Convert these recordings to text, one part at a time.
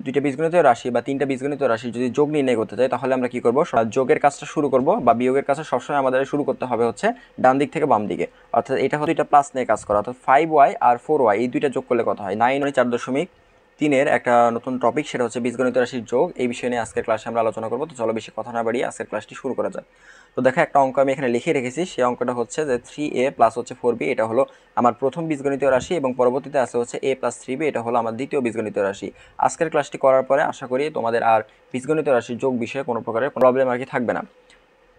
দুইটা বীজগণিতীয় রাশি বা তিনটা বীজগণিতীয় রাশি যদি যোগ নির্ণয় করতে চাই তাহলে আমরা কি করব, যোগের কাজটা শুরু করব বা বিয়োগের কাজটা সবসময় আমাদের শুরু করতে হবে হচ্ছে ডান দিক থেকে বাম দিকে। অর্থাৎ এটা হচ্ছে এটা প্লাস নিয়ে কাজ করা, অর্থাৎ 5y আর 4y এই দুইটা যোগ করলে কত হয় 9.4.3-এর একটা নতুন টপিক, সেটা হচ্ছে বীজগণিতীয় রাশির যোগ। এই বিষয় নিয়ে আজকের ক্লাসে আমরা আলোচনা করবো। তো চলো বেশি কথা না বাড়িয়ে আজকের ক্লাসটি শুরু করা যাক। তো দেখো একটা অঙ্ক আমি এখানে লিখে রেখেছি, সেই অঙ্কটা হচ্ছে যে 3a প্লাস হচ্ছে 4b, এটা হলো আমার প্রথম বীজগণিতীয় রাশি এবং পরবর্তীতে আছে হচ্ছে a প্লাস 3b, এটা হলো আমার দ্বিতীয় বীজগণিতীয় রাশি। আজকের ক্লাসটি করার পরে আশা করি তোমাদের আর বীজগণিতীয় রাশির যোগ বিষয়ে কোনো প্রকারের প্রবলেম আর কি থাকবে না।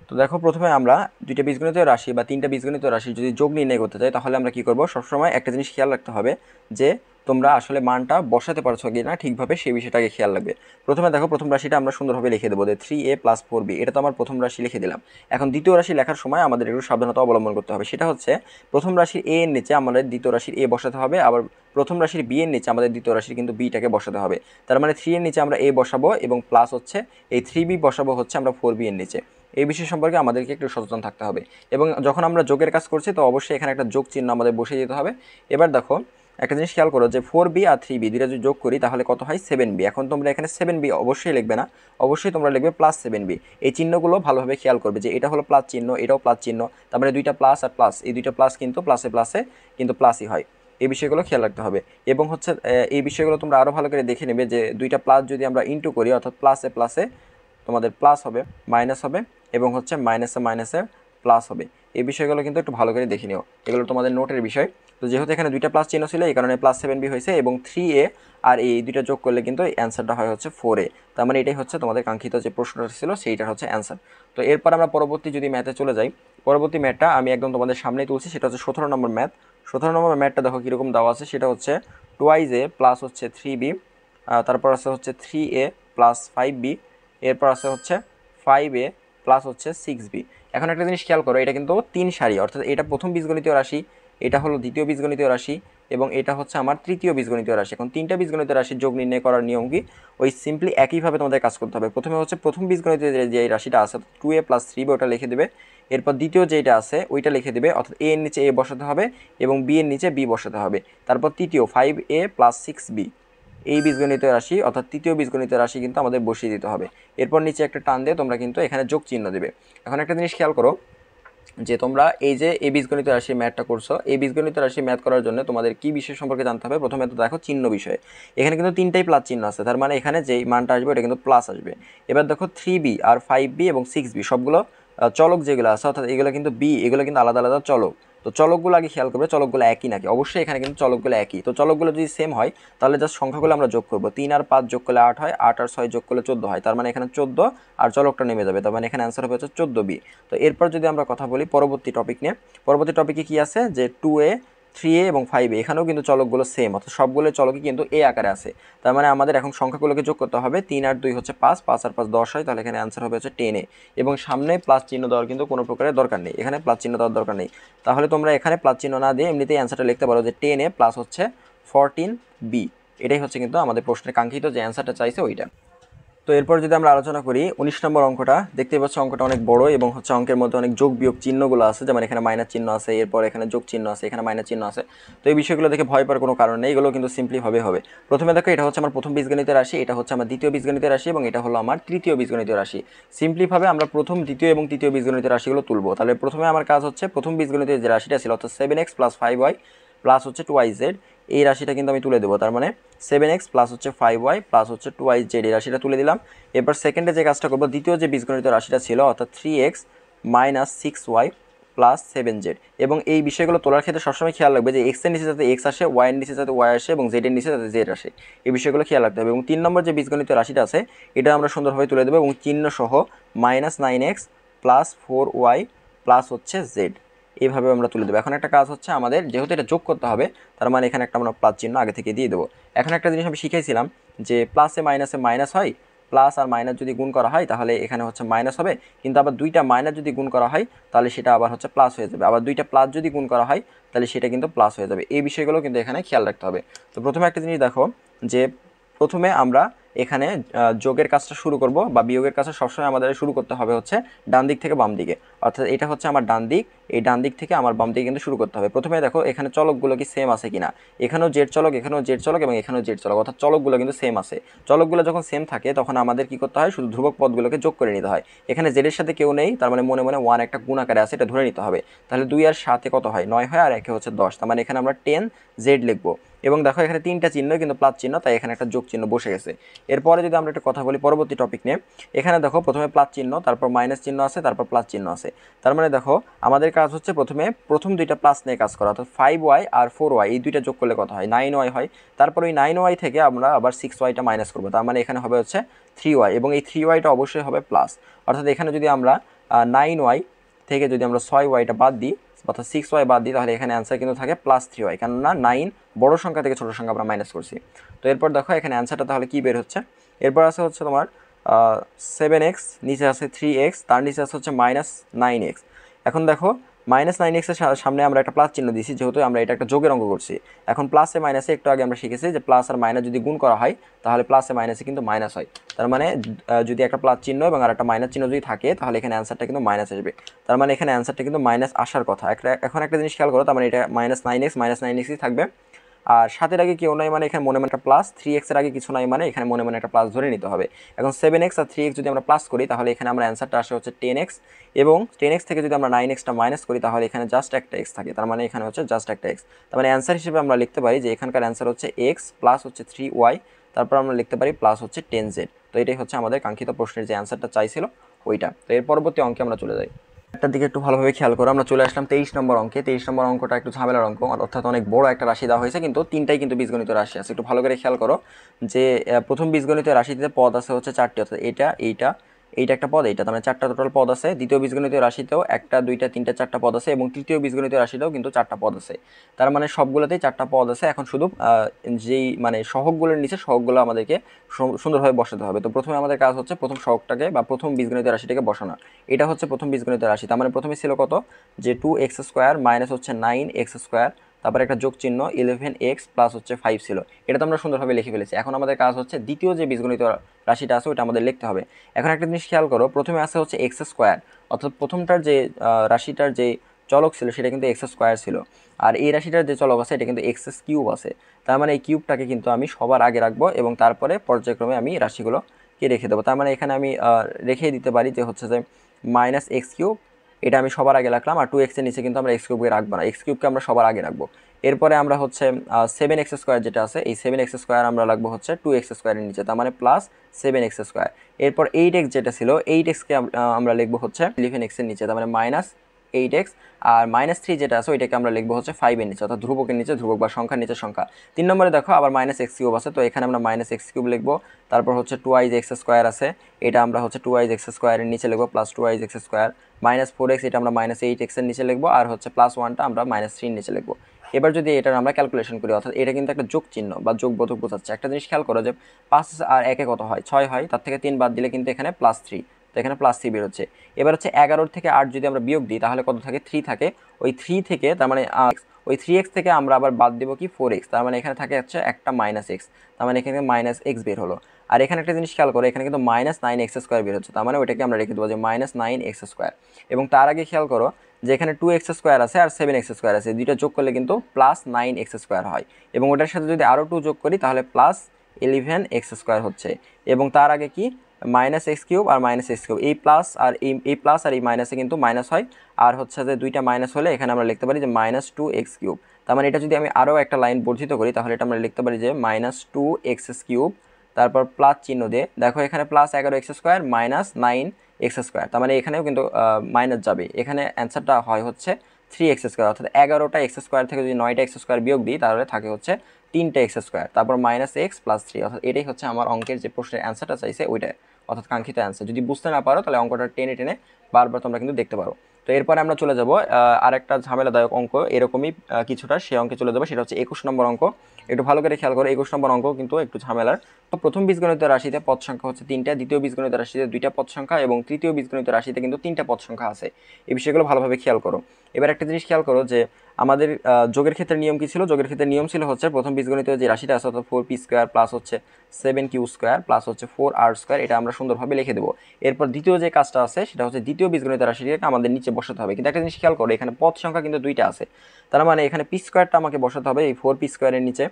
তো দেখো প্রথমে আমরা দুইটা বীজগণিতীয় রাশি বা তিনটা বীজগণিতীয় রাশি যদি যোগ নির্ণয় করতে চাই তাহলে আমরা কি করব, সবসময় একটা জিনিস খেয়াল রাখতে হবে যে তোমরা আসলে মানটা বসাতে পারছো কি না ঠিকভাবে, সেই বিষয়টাকে খেয়াল রাখবে। প্রথমে দেখো প্রথম রাশিটা আমরা সুন্দরভাবে লিখে দেবো যে 3a প্লাস 4b, এটা তো আমার প্রথম রাশি লিখে দিলাম। এখন দ্বিতীয় রাশি লেখার সময় আমাদের একটু সাবধানতা অবলম্বন করতে হবে, সেটা হচ্ছে প্রথম রাশির a এর নিচে আমাদের দ্বিতীয় রাশির a বসাতে হবে, আবার প্রথম রাশির b এর নিচে আমাদের দ্বিতীয় রাশির কিন্তু bটাকে বসাতে হবে। তার মানে 3 এর নিচে আমরা a বসাবো এবং প্লাস হচ্ছে এই 3b বসাবো হচ্ছে আমরা 4b এর নিচে। এই বিষয় সম্পর্কে আমাদেরকে একটু সচেতন থাকতে হবে এবং যখন আমরা যোগের কাজ করছি তো অবশ্যই এখানে একটা যোগ চিহ্ন আমাদের বসিয়ে দিতে হবে। এবার দেখো একটা জিনিস খেয়াল করো যে 4b আর 3b দুইটা যদি যোগ করি তাহলে কত হয় 7b। এখন তোমরা এখানে 7b অবশ্যই লিখবে না, অবশ্যই তোমরা লিখবে প্লাস 7b। এই চিহ্নগুলো ভালোভাবে খেয়াল করবে যে এটা হলো প্লাস চিহ্ন, এটাও প্লাস চিহ্ন, তারপরে দুইটা প্লাস আর প্লাস, এই দুইটা প্লাস কিন্তু প্লাসে প্লাসে কিন্তু প্লাসই হয়। এই বিষয়গুলো খেয়াল রাখতে হবে এবং হচ্ছে এই বিষয়গুলো তোমরা আরও ভালো করে দেখে নেবে যে দুইটা প্লাস যদি আমরা ইন্টু করি অর্থাৎ প্লাসে প্লাসে তোমাদের প্লাস হবে, মাইনাস হবে এবং হচ্ছে মাইনাসে মাইনাসে প্লাস হবে। এই বিষয়গুলো কিন্তু একটু ভালো করে দেখে নিও, এগুলো তোমাদের নোটের বিষয়। তো যেহেতু এখানে দুইটা প্লাস চিহ্ন ছিল এই কারণে প্লাস 7b হয়েছে এবং 3a আর এই দুইটা যোগ করলে কিন্তু অ্যান্সারটা হয় হচ্ছে 4a। তার মানে এটাই হচ্ছে তোমাদের কাঙ্ক্ষিত যে প্রশ্নটা ছিল সেইটা হচ্ছে অ্যান্সার। তো এরপর আমরা পরবর্তী যদি ম্যাথে চলে যাই, পরবর্তী ম্যাথটা আমি একদম তোমাদের সামনেই তুলছি, সেটা হচ্ছে 17 নম্বর ম্যাথ। 17 নম্বর ম্যাথটা দেখো কীরকম দেওয়া আছে, সেটা হচ্ছে 2a প্লাস হচ্ছে 3b, তারপর আছে হচ্ছে 3a প্লাস 5b, এরপর আছে হচ্ছে 5a প্লাস হচ্ছে 6b। এখন একটা জিনিস খেয়াল করো, এটা কিন্তু 3 সারি, অর্থাৎ এটা প্রথম বীজগণিতীয় রাশি, এটা হলো দ্বিতীয় বীজগণিতীয় রাশি এবং এটা হচ্ছে আমার তৃতীয় বীজগণিতীয় রাশি। এখন তিনটা বীজগণিতীয় রাশির যোগ নির্ণয় করার নিয়ম কি, ওই সিম্পলি একইভাবে তোমাদের কাজ করতে হবে। প্রথমে হচ্ছে প্রথম বীজগণিতীয় যে রাশিটা আছে 2a প্লাস 3b ওটা লিখে দেবে, এরপর দ্বিতীয় যেটা আছে ওইটা লিখে দেবে, অর্থাৎ a এর নিচে a বসাতে হবে এবং b এর নিচে b বসাতে হবে। তারপর তৃতীয় 5a প্লাস 6b, এই বীজগণিতীয় রাশি অর্থাৎ তৃতীয় বীজগণিতীয় রাশি কিন্তু আমাদের বসিয়ে দিতে হবে। এরপর নিচে একটা টান দিয়ে তোমরা কিন্তু এখানে যোগ চিহ্ন দেবে। এখন একটা জিনিস খেয়াল করো যে তোমরা এই যে এই বীজগণিতীয় রাশি ম্যাথটা করছো, এই বীজগণিতীয় রাশি ম্যাথ করার জন্য তোমাদের কি বিষয় সম্পর্কে জানতে হবে, প্রথমে তো দেখো চিহ্ন বিষয়ে। এখানে কিন্তু তিনটাই প্লাস চিহ্ন আছে, তার মানে এখানে যেই মানটা আসবে এটা কিন্তু প্লাস আসবে। এবার দেখো 3b আর 5b এবং 6b সবগুলো চলক যেগুলো আছে, অর্থাৎ এগুলো কিন্তু এগুলো কিন্তু আলাদা আলাদা চলক। তো চলকগুলো আগে খেয়াল করবে চলকগুলো একই নাকি, অবশ্যই এখানে কিন্তু চলকগুলো একই। তো চলকগুলো যদি সেম হয় তাহলে জাস্ট সংখ্যাগুলো আমরা যোগ করবো, 3 আর 5 যোগ করলে 8 হয়, 8 আর 6 যোগ করলে 14 হয়, তার মানে এখানে 14 আর চলকটা নেমে যাবে, তার মানে এখানে অ্যান্সার হবে হচ্ছে 14b। তো এরপর যদি আমরা কথা বলি পরবর্তী টপিক নিয়ে, পরবর্তী টপিকে কি আছে যে 2a 3a এবং 5a, এখানেও কিন্তু চলকগুলো সেম, অর্থাৎ সবগুলো চলকই কিন্তু a আকারে আছে। তার মানে আমাদের এখন সংখ্যাগুলোকে যোগ করতে হবে, 3 আর 2 হচ্ছে 5, 5 আর 5 10 হয়, তাহলে এখানে অ্যান্সার হবে হচ্ছে 10a। এবং সামনে প্লাস চিহ্ন দেওয়ার কিন্তু কোনো প্রকারের দরকার নেই, এখানে প্লাস চিহ্ন দেওয়ার দরকার নেই। তাহলে তোমরা এখানে প্লাস চিহ্ন না দিয়ে এমনিতেই অ্যান্সারটা লিখতে পারো যে 10a প্লাস হচ্ছে 14b। এটাই হচ্ছে কিন্তু আমাদের প্রশ্নের কাঙ্ক্ষিত যে অ্যান্সারটা চাইছে ওইটা। তো এরপর যদি আমরা আলোচনা করি 19 নম্বর অঙ্কটা, দেখতে পাচ্ছ অঙ্কটা অনেক বড় এবং হচ্ছে অঙ্কের মধ্যে অনেক যোগ বিয়োগ চিহ্নগুলো আছে, যেমন এখানে মাইনাস চিহ্ন আছে, এরপর এখানে যোগ চিহ্ন আছে, এখানে মাইনাস চিহ্ন আছে। তো এই বিষয়গুলো দেখে ভয় পাওয়ার কোনো কারণ নেই, এগুলো কিন্তু সিম্পলি হবে। প্রথমে দেখো এটা হচ্ছে আমার প্রথম বীজগণিতের রাশি, এটা হচ্ছে আমার দ্বিতীয় বীজগণিতের রাশি এবং এটা হলো আমার তৃতীয় বীজগণিতের রাশি। সিম্পলিভাবে আমরা প্রথম দ্বিতীয় এবং তৃতীয় বীজগণিতের রাশিগুলো তুলবো। তাহলে প্রথমে আমার কাজ হচ্ছে প্রথম বীজগণিতের যে রাশিটা ছিল অর্থাৎ 7x প্লাস 5y প্লাস হচ্ছে 2yz, এই রাশিটা কিন্তু আমি তুলে দেবো। তার মানে 7x প্লাস হচ্ছে 5y প্লাস হচ্ছে 2yz, এই রাশিটা তুলে দিলাম। এরপর সেকেন্ডে যে কাজটা করবো, দ্বিতীয় যে বীজগণিত রাশিটা ছিল অর্থাৎ 3x minus 6y plus 7z, এবং এই বিষয়গুলো তোলার ক্ষেত্রে সবসময় খেয়াল রাখবে যে x এর নিচে যাতে x আসে, y এর নিচে যাতে y আসে এবং z এর নিচে যাতে z আসে, এই বিষয়গুলো খেয়াল রাখতে হবে। এবং 3 নম্বর যে বীজগণিত রাশিটা আছে এটা আমরা সুন্দরভাবে তুলে দেবো এবং চিহ্ন সহ minus 9x plus 4y plus হচ্ছে z, এইভাবে আমরা তুলে দেবো। এখন একটা কাজ হচ্ছে আমাদের যেহেতু এটা যোগ করতে হবে, তার মানে এখানে একটা আমরা প্লাস চিহ্ন আগে থেকে দিয়ে দেবো। এখন একটা জিনিস আমি শিখাইছিলাম যে প্লাসে মাইনাসে মাইনাস হয়, প্লাস আর মাইনাস যদি গুণ করা হয় তাহলে এখানে হচ্ছে মাইনাস হবে, কিন্তু আবার দুইটা মাইনাস যদি গুণ করা হয় তাহলে সেটা আবার হচ্ছে প্লাস হয়ে যাবে, আবার দুইটা প্লাস যদি গুণ করা হয় তাহলে সেটা কিন্তু প্লাস হয়ে যাবে। এই বিষয়গুলো কিন্তু এখানে খেয়াল রাখতে হবে। তো প্রথমে একটা জিনিস দেখো যে প্রথমে আমরা এখানে যোগের কাজটা শুরু করব বা বিয়োগের কাজটা সবসময় আমাদের শুরু করতে হবে হচ্ছে ডান দিক থেকে বাম দিকে। অর্থাৎ এটা হচ্ছে আমার ডান দিক, এই ডান দিক থেকে আমার বাম দিকে কিন্তু শুরু করতে হবে। প্রথমে দেখো এখানে চলকগুলো কি সেম আছে কিনা, এখানেও জেড চলক, এখানেও জেড চলক এবং এখানেও জেড চলক, অর্থাৎ চলকগুলো কিন্তু সেম আছে। চলকগুলো যখন সেম থাকে তখন আমাদের কি করতে হয়, শুধু ধ্রুবক পদগুলোকে যোগ করে নিতে হয়। এখানে জেডের সাথে কেউ নেই, তার মানে মনে মনে 1 একটা গুণ আকারে আছে, এটা ধরে নিতে হবে। তাহলে 2 আর 7 কত হয়, 9 হয়, আর 1 হচ্ছে 10, তার মানে এখানে আমরা 10 জেড লিখবো। এবং দেখো এখানে 3টা চিহ্ন কিন্তু প্লাস চিহ্ন, তাই এখানে একটা যোগ চিহ্ন বসে গেছে। এরপরে যদি আমরা একটা কথা বলি পরবর্তী টপিক নিয়ে, এখানে দেখো প্রথমে প্লাস চিহ্ন, তারপর মাইনাস চিহ্ন আছে, তারপর প্লাস চিহ্ন আছে। তার মানে দেখো আমাদের কাজ হচ্ছে প্রথম দুইটা প্লাস নিয়ে কাজ করা, অর্থাৎ 5y আর 4y এই দুইটা যোগ করলে কত হয়, 9y হয়। তারপর ওই 9y থেকে আমরা আবার 6yটা মাইনাস করবো, তার মানে এখানে হবে হচ্ছে 3y, এবং এই 3yটা অবশ্যই হবে প্লাস। অর্থাৎ এখানে যদি আমরা 9y থেকে যদি আমরা 6yটা বাদ দিই, অর্থাৎ 6y বাদ দিই, তাহলে এখানে অ্যান্সার কিন্তু থাকে প্লাস 3y, কেননা 9 বড় সংখ্যা থেকে ছোট সংখ্যা আমরা মাইনাস করছি। তো এরপর দেখো এখানে অ্যান্সারটা তাহলে কি বের হচ্ছে, এরপর আছে হচ্ছে তোমার 7x, নিচে আছে 3x, তার নিচে আছে হচ্ছে -9x। এখন দেখো -9x এর সামনে আমরা একটা প্লাস চিহ্ন দিয়েছি, যেহেতু আমরা এটা একটা যোগের অঙ্ক করছি। এখন প্লাসে মাইনাসে একটু আগে আমরা শিখেছি যে প্লাস আর মাইনাস যদি গুণ করা হয় তাহলে প্লাসে মাইনাসে কিন্তু মাইনাস হয়। তার মানে যদি একটা প্লাস চিহ্ন এবং আর একটা মাইনাস চিহ্ন যদি থাকে তাহলে এখানে অ্যান্সারটা কিন্তু মাইনাস আসবে। তার মানে এখানে অ্যান্সারটা কিন্তু মাইনাস আসার কথা। এখন একটা জিনিস খেয়াল করো, তার মানে এটা -9x থাকবে। আর 7-এর আগে কেউ নাই মানে এখানে মনে মনে একটা প্লাস, 3x এর আগে কিছু নাই মানে এখানে মনে মনে একটা প্লাস ধরে নিতে হবে। এখন 7x আর 3x যদি আমরা প্লাস করি তাহলে এখানে আমরা অ্যান্সারটা আসে হচ্ছে 10x, এবং 10x থেকে যদি আমরা 9xটা মাইনাস করি তাহলে এখানে জাস্ট একটা x থাকে, তার মানে এখানে হচ্ছে জাস্ট একটা x। তার মানে অ্যান্সার হিসেবে আমরা লিখতে পারি যে এখানকার অ্যান্সার হচ্ছে x প্লাস হচ্ছে 3y, তারপর আমরা লিখতে পারি প্লাস হচ্ছে 10z। তো এটাই হচ্ছে আমাদের কাঙ্ক্ষিত প্রশ্নের যে অ্যান্সারটা চাইছিল ওইটা। তো এর পরবর্তী অঙ্কে আমরা চলে যাই। একটার দিকে একটু ভালোভাবে খেয়াল করো, আমরা চলে আসলাম 23 নম্বর অঙ্কে। 23 নম্বর অঙ্কটা একটু ঝামেলার অঙ্ক, অর্থাৎ অনেক বড় একটা রাশি দেওয়া হয়েছে, কিন্তু তিনটাই কিন্তু বীজগণিত রাশি আছে। একটু ভালো করে খেয়াল করো যে প্রথম বীজগণিত রাশিতে পদ আছে হচ্ছে 4টি, অর্থাৎ এইটা একটা পদ, এইটা, তার মানে 4টা টোটাল পদ আছে। দ্বিতীয় বীজগণিত রাশিতেও 1টা 2টা 3টা 4টা পদ আছে, এবং তৃতীয় বীজগণিত রাশিতেও কিন্তু 4টা পদ আছে। তার মানে সবগুলোতেই 4টা পদ আছে। এখন শুধু যেই মানে সহগগুলোর নিচে সহগগুলো আমাদেরকে সুন্দরভাবে বসাতে হবে। তো প্রথমে আমাদের কাজ হচ্ছে প্রথম সহগটাকে বা প্রথম বীজগণিত রাশিটাকে বসানো। এটা হচ্ছে প্রথম বীজগণিত রাশি, তার মানে প্রথমে ছিল কত, যে 2x স্কোয়ার মাইনাস হচ্ছে 9x স্কোয়ার, তারপর একটা যোগ চিহ্ন 11x প্লাস হচ্ছে 5 ছিল। এটা তো আমরা সুন্দরভাবে লিখে ফেলেছি। এখন আমাদের কাজ হচ্ছে দ্বিতীয় যে বীজগণিত রাশিটা আছে ওইটা আমাদের লিখতে হবে। এখন একটা জিনিস খেয়াল করো, প্রথমে আছে হচ্ছে x স্কোয়ার, অর্থাৎ প্রথমটার যে রাশিটার যে চলক ছিল সেটা কিন্তু x স্কোয়ার ছিল, আর এই রাশিটার যে চলক আছে এটা কিন্তু x কিউব আছে। তার মানে এই কিউবটাকে কিন্তু আমি সবার আগে রাখবো এবং তারপরে পর্যায়ক্রমে আমি রাশিগুলোকে রেখে দেবো। তার মানে এখানে আমি রেখে দিতে পারি যে হচ্ছে যে -x3, এটা আমি সবার আগে রাখলাম, আর 2x এর নিচে কিন্তু আমরা x কিউবকে রাখবো না, x কিউবকে আমরা সবার আগে রাখবো। এরপরে আমরা হচ্ছে 7x স্কোয়ার যেটা আছে, এই 7x স্কোয়ার আমরা রাখবো হচ্ছে 2x স্কোয়ারের নিচে, তার মানে প্লাস 7x স্কোয়ার। এরপর 8x যেটা ছিল, 8xকে আমরা লিখবো হচ্ছে 11x এর নিচে, তার মানে -8x। আর -3 যেটা আছে ওইটাকে আমরা লিখবো হচ্ছে 5 এর নিচে, অর্থাৎ ধ্রুবকের নিচে ধ্রুবক বা সংখ্যার নিচে সংখ্যা। 3 নম্বরে দেখো আবার -x3 আছে, তো এখানে আমরা -x3 লিখবো। তারপর হচ্ছে 2x স্কোয়ার আছে, এটা আমরা হচ্ছে 2x স্কোয়ারের নিচে লিখবো, প্লাস 2x স্কোয়ার। -4x এটা আমরা -8x এর নিচে লিখবো, আর হচ্ছে +1টা আমরা -3 এর নিচে লিখবো। এবার যদি এটার আমরা ক্যালকুলেশন করি, অর্থাৎ এটা কিন্তু একটা যোগ চিহ্ন বা যোগবোধক বোঝাচ্ছে। একটা জিনিস খেয়াল করো যে 5 আর 1 কত হয়, 6 হয়, তার থেকে 3 বাদ দিলে কিন্তু এখানে +3, তো এখানে +3 বের হচ্ছে। এবার হচ্ছে 11 থেকে 8 যদি আমরা বিয়োগ দিই তাহলে কত থাকে, 3 থাকে। ওই 3 থেকে তার মানে ওই 3x থেকে আমরা আবার বাদ দেবো কি 4x, তার মানে এখানে থাকে হচ্ছে একটা -x, তার মানে এখানে -x বের হলো। আর এখানে একটা জিনিস খেয়াল করো, এখানে কিন্তু -9x স্কোয়ার বের হচ্ছে, তার মানে ওইটাকে আমরা রেখে দেবো যে -9x স্কোয়ার। এবং তার আগে খেয়াল করো যে এখানে 2x স্কোয়ার আছে আর 7x স্কোয়ার আছে, দুইটা যোগ করলে কিন্তু +9x স্কোয়ার হয়, এবং ওটার সাথে যদি আরও 2 যোগ করি তাহলে +11x স্কোয়ার হচ্ছে। এবং তার আগে কি -x3 আর -x3, এই প্লাস আর এই প্লাস আর এই মাইনাসে কিন্তু মাইনাস হয়, আর হচ্ছে যে দুইটা মাইনাস হলে এখানে আমরা লিখতে পারি যে -2x3। তার মানে এটা যদি আমি আরও একটা লাইন বর্ধিত করি তাহলে এটা আমরা লিখতে পারি যে -2x3, তারপর প্লাস চিহ্ন দিয়ে দেখো এখানে +11x স্কোয়ার -9x স্কোয়ার, তার মানে এখানেও কিন্তু মাইনাস যাবে। এখানে অ্যান্সারটা হয় হচ্ছে 3x স্কোয়ার, অর্থাৎ 11টা x স্কোয়ার থেকে যদি 9টা x স্কোয়ার বিয়োগ দিই তাহলে থাকে হচ্ছে 3টা x স্কোয়ার, তারপর -x + 3, অর্থাৎ এটাই হচ্ছে আমার অঙ্কের যে প্রশ্নের অ্যান্সারটা চাইছে ওইটা, অর্থাৎ কাঙ্ক্ষিত অ্যান্সার। যদি বুঝতে না পারো তাহলে অঙ্কটা টেনে টেনে বারবার তোমরা কিন্তু দেখতে পারো। তো এরপরে আমরা চলে যাব আরেকটা ঝামেলাদায়ক অঙ্ক, এরকমই কিছুটা, সেই অঙ্কে চলে যাবো, সেটা হচ্ছে 21 নম্বর অঙ্ক। একটু ভালো করে খেয়াল করো, 21 নম্বর অঙ্ক কিন্তু একটু ঝামেলার। প্রথম বীজগণিত রাশিতে পদ সংখ্যা হচ্ছে 3টা, দ্বিতীয় বীজগণিত রাশিতে 2টা পদ সংখ্যা এবং তৃতীয় বীজগণিত রাশিতে কিন্তু 3টা পদ সংখ্যা আছে। এই বিষয়গুলো ভালোভাবে খেয়াল করো। এবার একটা জিনিস খেয়াল করো যে আমাদের যোগের ক্ষেত্রে নিয়ম কি ছিল? যোগের ক্ষেত্রে নিয়ম ছিল হচ্ছে প্রথম বীজগণিত যে রাশিটা আছে অর্থাৎ 4p² প্লাস হচ্ছে 7q² প্লাস হচ্ছে 4r², এটা আমরা সুন্দরভাবে লিখে দেবো। এরপর দ্বিতীয় যে কাজটা আছে সেটা হচ্ছে দ্বিতীয় বীজগণিত রাশিটাকে আমাদের নিচে বসাতে হবে। কিন্তু একটা জিনিস খেয়াল করো, এখানে পদ সংখ্যা কিন্তু 2টা আছে, তার মানে এখানে p² আমাকে বসাতে হবে এই 4p² এর নিচে,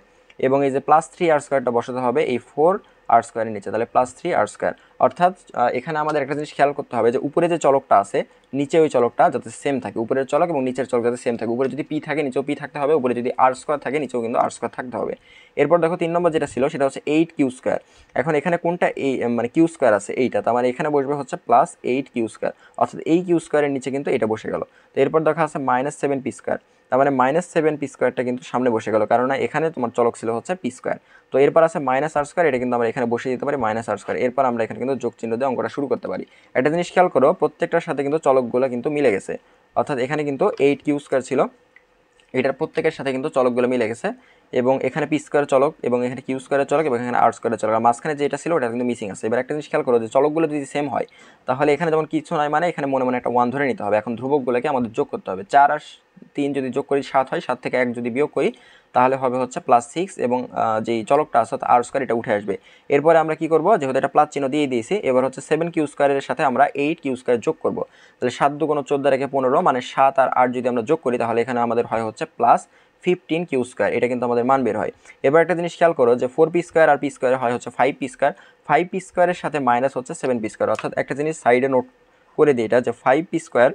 এবং এই যে প্লাস 3r² বসাতে হবে এই 4r² এর নিচে, তাহলে প্লাস 3r²। অর্থাৎ এখানে আমাদের একটা জিনিস খেয়াল করতে হবে যে উপরে যে চলকটা আছে নিচে ওই চলকটা যাতে সেম থাকে, উপরের চলক এবং নিচের চলক যাতে সেম থাকে। উপরে যদি p থাকে নিচেও p থাকতে হবে, উপরে যদি r² থাকে নিচেও কিন্তু r² থাকতে হবে। এরপর দেখো 3 নম্বর যেটা ছিল সেটা হচ্ছে 8q²। এখন এখানে কোনটা এই মানে q² আছে এইটা, তার মানে এখানে বসবে হচ্ছে প্লাস 8q², অর্থাৎ এই q² এর নিচে কিন্তু এটা বসে গেল। তো এরপর দেখা আছে -7p², তার মানে -7p² কিন্তু সামনে বসে গেল, কারণ এখানে তোমার চলক ছিল হচ্ছে p²। তো এরপর আছে -r², এটা কিন্তু আমরা এখানে বসিয়ে দিতে পারি -r²। এরপর আমরা এখানে কিন্তু যোগ চিহ্ন দিয়ে অঙ্কটা শুরু করতে পারি। একটা জিনিস খেয়াল করো, প্রত্যেকটার সাথে কিন্তু চলকগুলো কিন্তু মিলে গেছে, অর্থাৎ এখানে কিন্তু 8q² ছিল, এটার প্রত্যেকের সাথে কিন্তু চলকগুলো মিলে গেছে, এবং এখানে p² চলক এবং এখানে q² চলক এবং এখানে r² চলক, আর মাঝখানে যেটা ছিল ওটা কিন্তু মিসিং আছে। এবার একটা জিনিস খেয়াল করো যে চলকগুলো যদি সেম হয় তাহলে এখানে যেমন কিছু নয়, মানে এখানে মনে মনে একটা 1 ধরে নিতে হবে। এখন ধ্রুবকগুলোকে আমাদের যোগ করতে হবে, 4 আর 3 যদি যোগ করি 7 হয়, 7 থেকে 1 যদি বিয়োগ করি তাহলে হবে হচ্ছে +6, এবং যেই চলকটা আছে r² এটা উঠে আসবে। এরপরে আমরা কি করব, যেহেতু এটা প্লাস চিহ্ন দিয়ে দিয়েছি, এবার হচ্ছে 7q² এর সাথে আমরা 8q² যোগ করব। তাহলে 7 × 2 = 14 রেখে 15, মানে 7 আর 8 যদি আমরা যোগ করি তাহলে এখানে আমাদের হয় হচ্ছে +15q², এটা কিন্তু আমাদের মান বের হয়। এবার একটা জিনিস খেয়াল করো যে 4p² আর p² হয় হচ্ছে 5p², 5p² এর সাথে মাইনাস হচ্ছে 7p², অর্থাৎ একটা জিনিস সাইডে নোট করে দিই এটা যে 5p²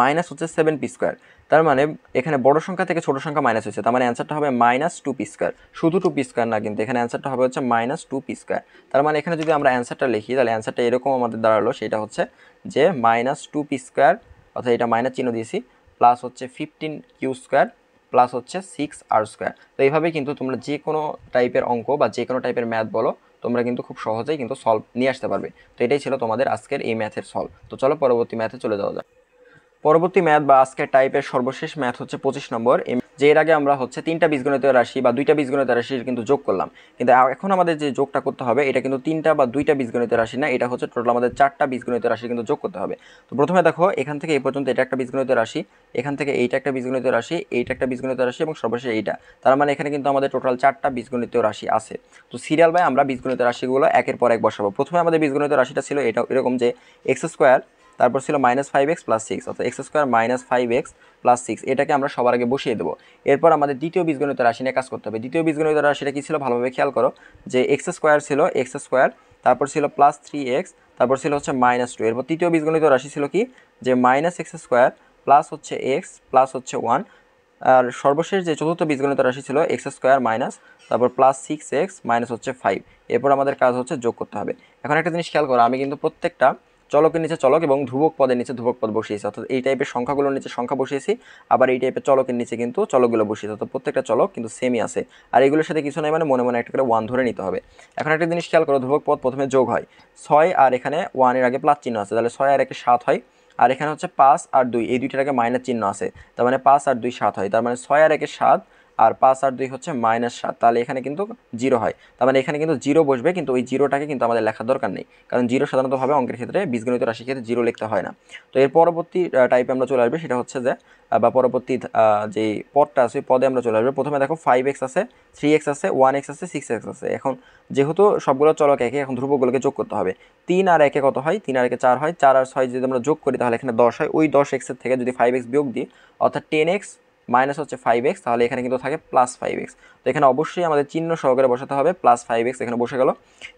মাইনাস হচ্ছে 7p², তার মানে এখানে বড় সংখ্যা থেকে ছোট সংখ্যা মাইনাস হয়েছে, তার মানে অ্যান্সারটা হবে -2p²। শুধু 2p² না, কিন্তু এখানে অ্যান্সারটা হবে হচ্ছে -2p²। তার মানে এখানে যদি আমরা অ্যান্সারটা লিখি তাহলে অ্যান্সারটা এরকম আমাদের দাঁড়ালো, সেটা হচ্ছে যে -2p², অর্থাৎ এটা মাইনাস চিহ্ন দিয়েছি, প্লাস হচ্ছে 15q² প্লাস হচ্ছে 6r²। তো এইভাবেই কিন্তু তোমরা যে কোনো টাইপের অঙ্ক বা যে কোনো টাইপের ম্যাথ বলো তোমরা কিন্তু খুব সহজেই কিন্তু সলভ নিয়ে আসতে পারবে। তো এটাই ছিল তোমাদের আজকের এই ম্যাথের সলভ। তো চলো পরবর্তী ম্যাথে চলে যাওয়া যাক। পরবর্তী ম্যাথ বা আজকের টাইপের সর্বশেষ ম্যাথ হচ্ছে 25 নম্বর। যে এর আগে আমরা হচ্ছে 3টা বীজগণিতীয় রাশি বা 2টা বীজগণিতীয় রাশির কিন্তু যোগ করলাম, কিন্তু এখন আমাদের যে যোগটা করতে হবে এটা কিন্তু 3টা বা 2টা বীজগণিতীয় রাশি না, এটা হচ্ছে টোটাল আমাদের 4টা বীজগণিতীয় রাশি কিন্তু যোগ করতে হবে। তো প্রথমে দেখো এখান থেকে এই পর্যন্ত এটা একটা বীজগণিতীয় রাশি, এখান থেকে এইটা একটা বীজগণিতীয় রাশি, এইটা একটা বীজগণিতীয় রাশি এবং সর্বশেষ এইটা, তার মানে এখানে কিন্তু আমাদের টোটাল 4টা বীজগণিতীয় রাশি আছে। তো সিরিয়াল বাই আমরা বীজগণিতীয় রাশিগুলো একের পর এক বসাবো। প্রথমে আমাদের বীজগণিতীয় রাশিটা ছিল এটা এরকম যে x², তারপর ছিল -5x + 6, অর্থাৎ x² - 5x + 6, এটাকে আমরা সবার আগে বসিয়ে দেবো। এরপর আমাদের দ্বিতীয় বীজগণিত রাশি নিয়ে কাজ করতে হবে। দ্বিতীয় বীজগণিত রাশিটা কি ছিল ভালোভাবে খেয়াল করো, যে x² ছিল x², তারপর ছিল +3x, তারপর ছিল হচ্ছে -2। এরপর তৃতীয় বীজগণিত রাশি ছিল কি, যে -x² প্লাস হচ্ছে x প্লাস হচ্ছে 1, আর সর্বশেষ যে চতুর্থ বীজগণিত রাশি ছিল x² মাইনাস তারপর +6x মাইনাস হচ্ছে 5। এরপর আমাদের কাজ হচ্ছে যোগ করতে হবে। এখন একটা জিনিস খেয়াল করো, আমি কিন্তু প্রত্যেকটা চলকের নিচে চলক এবং ধ্রুবক পদের নিচে ধ্রুবক পদ বসিয়েছি, অর্থাৎ এই টাইপের সংখ্যাগুলোর নিচে সংখ্যা বসিয়েছি, আবার এই টাইপের চলকের নিচে কিন্তু চলকগুলো বসিয়েছি, অর্থাৎ প্রত্যেকটা চলক কিন্তু সেমই আছে। আর এগুলোর সাথে কিছু নাই, মানে মনে মনে একটা করে 1 ধরে নিতে হবে। এখন একটা জিনিস খেয়াল করো, ধ্রুবক পদ প্রথমে যোগ হয় 6, আর এখানে 1 এর আগে প্লাস চিহ্ন আছে, তাহলে 6 আর 1 7 হয়, আর এখানে হচ্ছে 5 আর 2, এই দুইটার আগে মাইনাস চিহ্ন আছে, তার মানে 5 আর 2 7 হয়, তার মানে 6 আর 1 7 আর 5 আর 2 হচ্ছে -7, তাহলে এখানে কিন্তু 0 হয়, তার মানে এখানে কিন্তু 0 বসবে, কিন্তু ওই 0টাকে কিন্তু আমাদের লেখার দরকার নেই, কারণ 0 সাধারণতভাবে অঙ্কের ক্ষেত্রে বীজগণিত রাশির ক্ষেত্রে 0 লিখতে হয় না। তো এর পরবর্তী টাইপে আমরা চলে আসবে, সেটা হচ্ছে যে বা পরবর্তী যে পদটা আছে ওই পদে আমরা চলে আসবে। প্রথমে দেখো 5x আছে, 3x আছে, 1x আছে, 6x আছে। এখন যেহেতু সবগুলো চলক একে, এখন ধ্রুবকগুলোকে যোগ করতে হবে। 3 আর 1 কত হয়, 3 আর 1 4 হয়, 4 আর 6 যদি আমরা যোগ করি তাহলে এখানে 10 হয়। ওই 10x এর থেকে যদি 5x বিয়োগ দিই, অর্থাৎ 10x মাইনাস হচ্ছে 5x, তাহলে এখানে কিন্তু থাকে +5x। তো এখানে অবশ্যই আমাদের চিহ্ন সহকারে বসাতে হবে, +5x এখানে বসে গেল।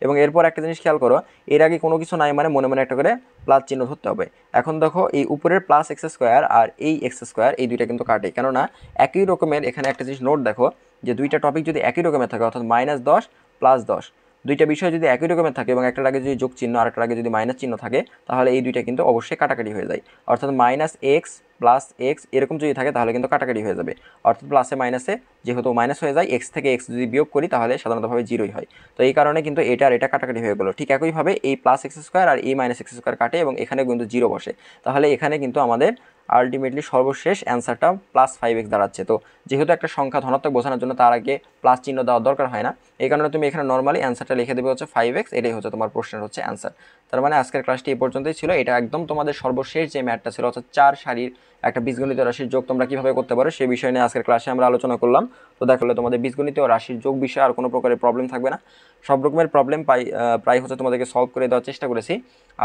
এবং এরপর একটা জিনিস খেয়াল করো, এর আগে কোনো কিছু নাই মানে মনে মনে একটা করে প্লাস চিহ্ন ধরতে হবে। এখন দেখো এই উপরের +x² আর এই x² এই দুইটা কিন্তু কাটে, কেননা একই রকমের। এখানে একটা জিনিস নোট দেখো, যে দুইটা টপিক যদি একই রকমের থাকে, অর্থাৎ -10 +10, দুইটা বিষয় যদি একই রকমের থাকে এবং একটার আগে যদি যোগ চিহ্ন আর একটার আগে যদি মাইনাস চিহ্ন থাকে, তাহলে এই দুইটা কিন্তু অবশ্যই কাটাকাটি হয়ে যায়, অর্থাৎ -x প্লাস এক্স এরকম যদি থাকে তাহলে কিন্তু কাটাকাটি হয়ে যাবে, অর্থাৎ প্লাসে মাইনাসে যেহেতু মাইনাস হয়ে যায়, এক্স থেকে এক্স যদি বিয়োগ করি তাহলে সাধারণতভাবে জিরোই হয়। তো এই কারণে কিন্তু এটা আর এটা কাটাকাটি হয়ে গেলো। ঠিক একইভাবে এই প্লাস এক্স স্কোয়ার আর এই মাইনাস এক্স স্কোয়ার কাটে এবং এখানে কিন্তু জিরো বসে, তাহলে এখানে কিন্তু আমাদের আলটিমেটলি সর্বশেষ অ্যান্সারটা প্লাস 5x দাঁড়াচ্ছে। তো যেহেতু একটা সংখ্যা ধনাত্মক বোঝানোর জন্য তার আগে প্লাস চিহ্ন দেওয়ার দরকার হয় না, এই কারণে তুমি এখানে নর্মালি অ্যান্সারটা লিখে দেবে হচ্ছে 5x, এটাই হচ্ছে তোমার প্রশ্নের হচ্ছে অ্যান্সার। তার মানে আজকের ক্লাসটি এই পর্যন্তই ছিল। এটা একদম তোমাদের সর্বশেষ যে ম্যাথটা ছিল অর্থাৎ 4 সারির একটা বীজগণিত রাশির যোগ তোমরা কীভাবে করতে পারো সেই বিষয় নিয়ে আজকের ক্লাসে আমরা আলোচনা করলাম। তো দেখলে তোমাদের বীজগণিত রাশির যোগ বিষয়ে আর কোনো প্রকারের প্রবলেম থাকবে না, সব রকমের প্রবলেম প্রায় হচ্ছে তোমাদেরকে সলভ করে দেওয়ার চেষ্টা করেছি।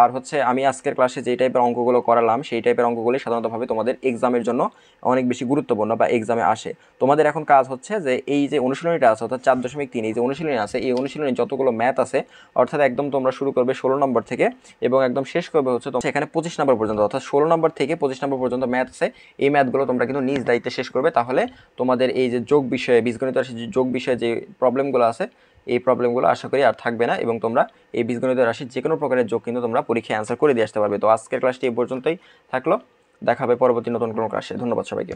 আর হচ্ছে আমি আজকের ক্লাসে যেই টাইপের অঙ্কগুলো করালাম সেই টাইপের অঙ্কগুলি সাধারণতভাবে তোমাদের এক্সামের জন্য অনেক বেশি গুরুত্বপূর্ণ বা এক্সামে আসে। তোমাদের এখন কাজ হচ্ছে যে এই যে অনুশীলনীটা আছে অর্থাৎ 4.3 এই যে অনুশীলনী আছে, এই অনুশীলনী যতগুলো ম্যাথ আছে অর্থাৎ একদম তোমরা শুরু করবে 16 নম্বর থেকে এবং একদম শেষ করবে হচ্ছে এখানে 25 নম্বর পর্যন্ত, অর্থাৎ 16 নম্বর থেকে 25 নম্বর পর্যন্ত ম্যাথ আছে। এই ম্যাথগুলো তোমরা কিন্তু নিজ দায়িত্বে শেষ করবে, তাহলে তোমাদের এই যে যোগ বিষয়ে বীজগণিত রাশির যোগ বিষয়ে যে প্রবলেমগুলো আছে এই প্রবলেমগুলো আশা করি আর থাকবে না এবং তোমরা এই বীজগণিত রাশির যে কোনো প্রকারের যোগ কিন্তু তোমরা পরীক্ষায় অ্যান্সার করে দিয়ে আসতে পারবে। তো আজকের ক্লাসটি এই পর্যন্তই থাকলো, দেখা হবে পরবর্তী নতুন কোনো ক্লাসে। ধন্যবাদ সবাইকে।